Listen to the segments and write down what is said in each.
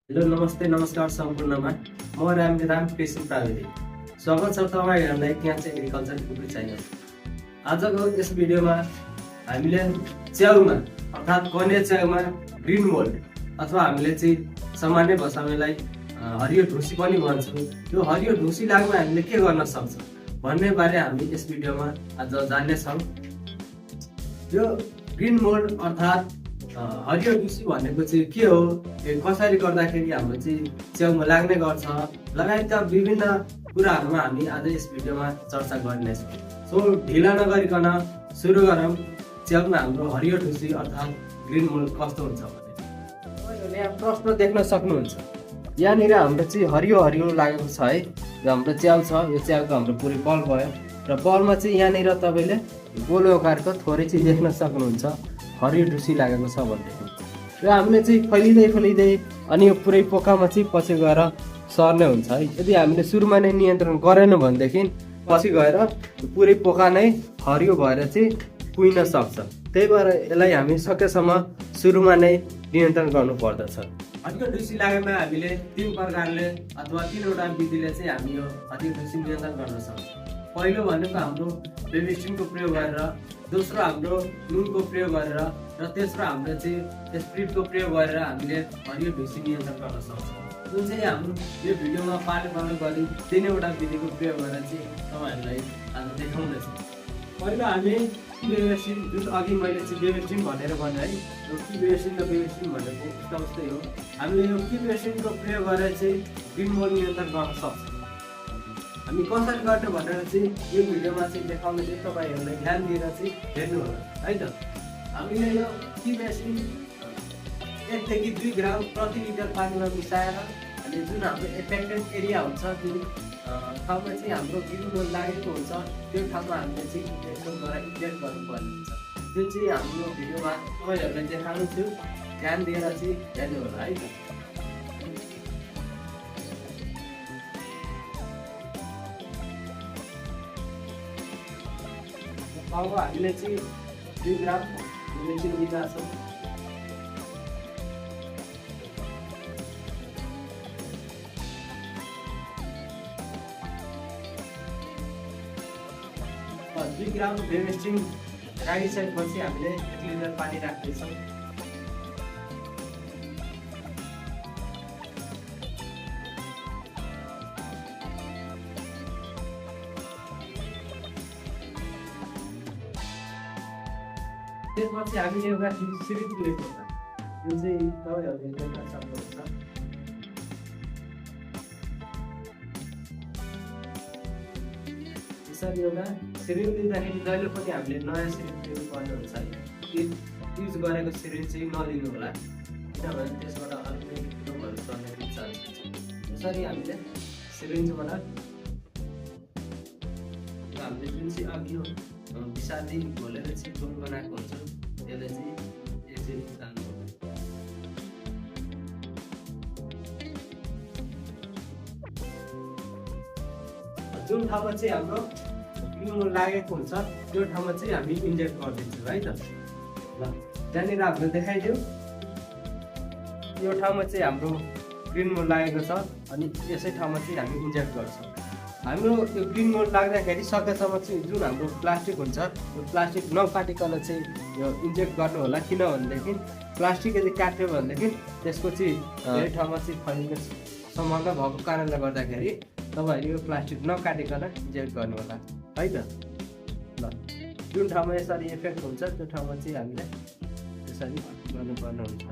Hello नमस्ते नमस्कार सम्पूर्णमा म राम कृषि प्राविधिक स्वागत छ तपाईहरुलाई क्यान्सर एग्रिकल्चर युट्युब च्यानल। आजको यस भिडियोमा हामीले च्याउमा अर्थात कन्या च्याउमा ग्रीन मोल्ड अथवा हामीले चाहिँ सामान्य भाषामा हरियो ढुसी पनि भन्छौँ। यो हरियो ढुसी लाग्दा हामीले के गर्न सक्छौं भन्ने बारे हामी यस भिडियोमा आज जान्ने छौं। यो ग्रीन मोल्ड अर्थात हरियो ढुसी भनेको चाहिँ के हो, कसरी गर्दाखेरि हाम्रो चाहिँ च्याउमा लाग्ने गर्छ लगायतका विभिन्न कुराहरुमा हामी आज यस भिडियोमा चर्चा गर्नेछौँ। सो ढिला नगरिकन सुरु गरौँ। च्याउमा हाम्रो हरियो ढुसी अर्थात ग्रीन मोल्ड कस्तो हुन्छ भने तपाईहरुले यहाँ प्रश्न देख्न सक्नुहुन्छ। यहाँनिर हाम्रो चाहिँ हरियो हरियो लागेको छ है। यो हाम्रो च्याउ छ, यो च्याउको हाम्रो पुरै बल भयो र बलमा चाहिँ यहाँनिर तपाईले गोलो आकारको थोरै चाहिँ देख्न सक्नुहुन्छ हरियो ढुसी लागेको छ भनेको। र हामीले चाहिँ फैलिँदै अनि यो पुरै पोकामा चाहिँ पछि गएर सर्ने हुन्छ है। यदि हामीले सुरुमा नै नियन्त्रण गरेनौँ भनेदेखि पछि गएर पुरै पोका नै हरियो भएर चाहिँ कुहिन सक्छ। त्यही भएर यसलाई हामी सकेसम्म सुरुमा नै नियन्त्रण गर्नु पर्दछ। हरियो ढुसी लागेमा हामीले तीन प्रकारले अथवा तीनवटा विधिले चाहिँ हामी यो हरियो ढुसी नियन्त्रण गर्न सक्छौँ। पहिलो भनेको हाम्रो बेबिस्टिनको प्रयोग गरेर, दोस्रो हाम्रो नुनको प्रयोग गरेर र तेस्रो हाम्रो चाहिँ स्प्रिटको प्रयोग गरेर हामीले हरियो ढुसी नियन्त्रण गर्न सक्छौँ। जुन चाहिँ हाम्रो यो भिडियोमा पाठ गर्न गरी तीनवटा विधिको प्रयोग गरेर चाहिँ तपाईहरुलाई आज देखाउनेछु। पहिलो हामी बेबिस्टिन, जुन अघि मैले चाहिँ बेबिस्टिन भनेर भने है, यो बेबिस्टिन र बेबिस्टिन भनेको उस्तै हो। हामीले यो बेबिस्टिनको प्रयोग गरेर चाहिँ ग्रीन मोल्ड नियन्त्रण गर्न सक्छौँ। हामी कसरी गर्ने भनेर चाहिँ यो भिडियोमा चाहिँ देखाउने चाहिँ तपाईहरुले ध्यान दिएर चाहिँ हेर्नु होला है त। हामीले यो बेबिस्टिन 1 देखि 2 ग्राम प्रति लिटर पानीमा मिसाएर अनि जुन हाम्रो एफेक्टेड एरिया हुन्छ, जुन ठाउँमा चाहिँ हाम्रो ग्रीन मोल्ड लागेको हुन्छ त्यो ठाउँमा हामीले चाहिँ इन्जेक्सन गरेर इन्जेक्ट गर्नुपर्ने हुन्छ। जुन चाहिँ हाम्रो भिडियोमा तपाईहरुलाई देखाउनु छु, ध्यान दिएर चाहिँ हेर्नु होला है त। अब हामीले चाहिँ 2 ग्राम बेबिस्टिन लिएका छौँ। अब 2 ग्राम बेबिस्टिन राखिसकेपछि हामीले 1 लिटर पानी राख्दैछौँ। त्यसपछि हामीले एउटा सिरिन्ज लिएको छ, जुन चाहिँ तपाईहरुले देख्न सक्नुहुन्छ। यसरी एउटा सिरिन्ज लिँदाखेरि जहिले पनि हामीले नयाँ सिरिन्ज लिनुपर्ने हुन्छ है। युज गरेको सिरिन्ज चाहिँ नलिनु होला, किनभने त्यसबाट अर्को रोगहरू सर्ने चान्स हुन्छ। यसरी हामीले सिरिन्जबाट हामीले जुन चाहिँ अघि विषादी घोलेर चाहिँ झोल बनाएको हुन्छ त्यसलाई चाहिँ एकचोटि तान्नु पर्छ। जुन ठाउँमा चाहिँ हाम्रो ग्रीन मोल्ड लागेको हुन्छ त्यो ठाउँमा चाहिँ हामी इन्जेक्ट गरिदिन्छौँ है त। ल त्यहाँनिर हामीले देखाइदियो, यो ठाउँमा चाहिँ हाम्रो ग्रीन मोल्ड लागेको छ अनि यसै ठाउँमा चाहिँ हामी इन्जेक्ट गर्छौँ। हाम्रो यो ग्रीन मोल्ड लाग्दाखेरि सकेसम्म चाहिँ जुन हाम्रो प्लास्टिक हुन्छ त्यो प्लास्टिक नकाटिकन चाहिँ यो इन्जेक्ट गर्नु होला, किनभनेदेखि प्लास्टिक यदि काट्यो भनेदेखि त्यसको चाहिँ धेरै ठाउँमा चाहिँ फैलिने सम्भावना भएको कारणले गर्दाखेरि तपाईहरु यो प्लास्टिक नकाटिकन इन्जेक्ट गर्नु होला है त। ल जुन ठाउँमा यसरी इफेक्ट हुन्छ त्यो ठाउँमा चाहिँ हामीले यसरी गर्नुपर्ने हुन्छ।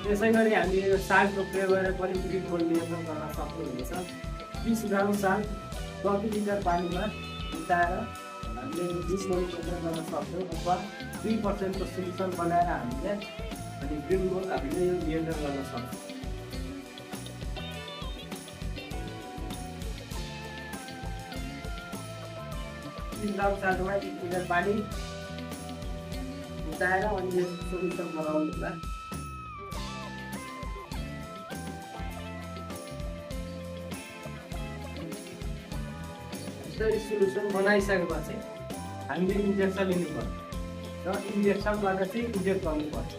त्यसै गरी हामीले यो सागको प्रयोग गरेर पनि ग्रीन मोल्ड नियन्त्रण गर्न सक्नुहुनेछ। 20 ग्राम साग प्रति लिटर पानीमा मिसाएर हामीले ग्रीन मोल्ड नियन्त्रण गर्न सक्छौँ, अथवा 2% को सोल्युसन बनाएर हामीले अनि ग्रीन मोल्ड हामीले यो नियन्त्रण गर्न सक्छौँ। 3 ग्राम चाटोमा 1 लिटर पानी मिसाएर अनि यो सोल्युसन बनाउनु होला। यसरी सोल्युसन बनाइसकेपछि हामीले इन्जेक्सन लिनुपर्छ र इन्जेक्सनबाट चाहिँ इन्जेक्ट गर्नुपर्छ।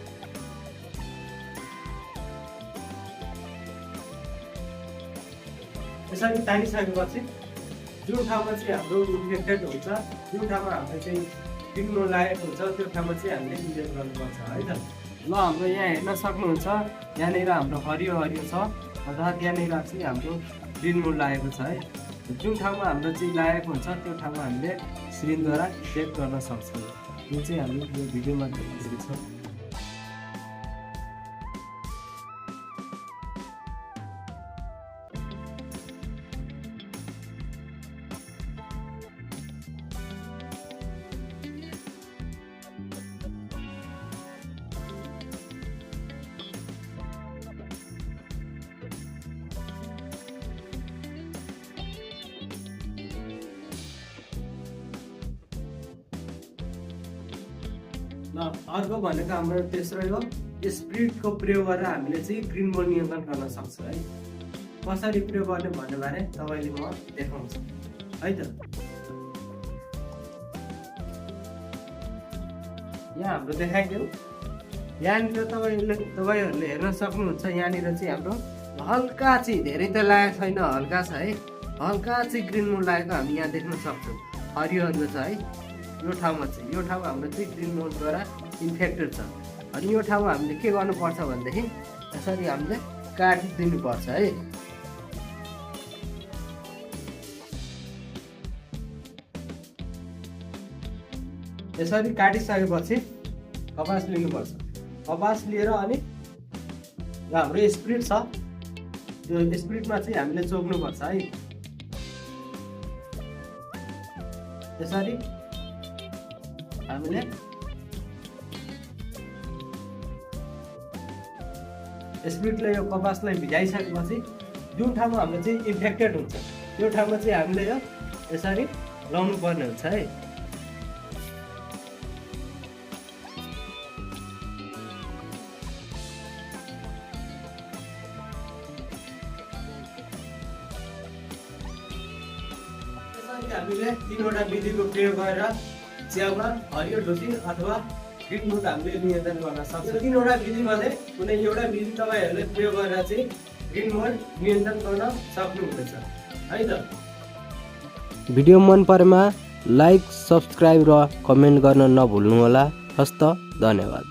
यसरी तानिसकेपछि जुन ठाउँमा चाहिँ हाम्रो इन्फेक्टेड हुन्छ, जुन ठाउँमा हामीले चाहिँ किन्नु लागेको हुन्छ त्यो ठाउँमा चाहिँ हामीले इन्जेक्ट गर्नुपर्छ है त। ल हाम्रो यहाँ हेर्न सक्नुहुन्छ, यहाँनिर हाम्रो हरियो हरियो छ अर्थात् यहाँनिर चाहिँ हाम्रो ग्रिन मोड लागेको छ है। जुन ठाउँमा हाम्रो चाहिँ लागेको हुन्छ त्यो ठाउँमा हामीले सिरिन्जद्वारा चेक गर्न सक्छौँ। यो चाहिँ हामीले यो भिडियोमा देखेको छौँ। अर्को भनेको हाम्रो तेस्रो हो स्प्रिटको प्रयोग गरेर हामीले चाहिँ ग्रिन मोल्ड नियन्त्रण गर्न सक्छौँ है। कसरी प्रयोग गर्ने भन्ने बारे तपाईँले म देखाउँछु है त। यहाँ हाम्रो देखाइदेऊ। यहाँनिर तपाईँहरूले हेर्न सक्नुहुन्छ, यहाँनिर चाहिँ हाम्रो हल्का चाहिँ धेरै त लागेको छैन, हल्का छ है। हल्का चाहिँ ग्रिन मोल्ड लागेको हामी यहाँ देख्न सक्छौँ, हरियो हरियो छ है। यो ठाउँमा हाम्रो चाहिँ ग्रिन मोल्डद्वारा इन्फेक्टेड छ। अनि यो ठाउँमा हामीले के गर्नुपर्छ भनेदेखि यसरी हामीले काटिदिनुपर्छ है। यसरी काटिसकेपछि कपास लिनुपर्छ। कपास लिएर अनि हाम्रो स्प्रिट छ, त्यो स्प्रिटमा चाहिँ हामीले चोक्नुपर्छ है। यसरी हामीले स्प्रिटले यो कपासलाई भिजाइसकेपछि जुन ठाउँमा हाम्रो चाहिँ इन्फेक्टेड हुन्छ त्यो ठाउँमा चाहिँ हामीले यो यसरी लाउनु पर्ने हुन्छ है। हामीले 3वटा विधिको प्रयोग गरेर च्याउमा हरियो ढुसी अथवा ग्रिन मोल्ड हामीले नियन्त्रण गर्न सक्छौँ। 3वटा विधिमध्ये कुनै एउटा विधि तपाईँहरूले प्रयोग गरेर चाहिँ ग्रिन मोल्ड नियन्त्रण गर्न सक्नुहुनेछ है त। भिडियो मन परेमा लाइक, सब्स्क्राइब र कमेन्ट गर्न नभुल्नुहोला। हस्त, धन्यवाद।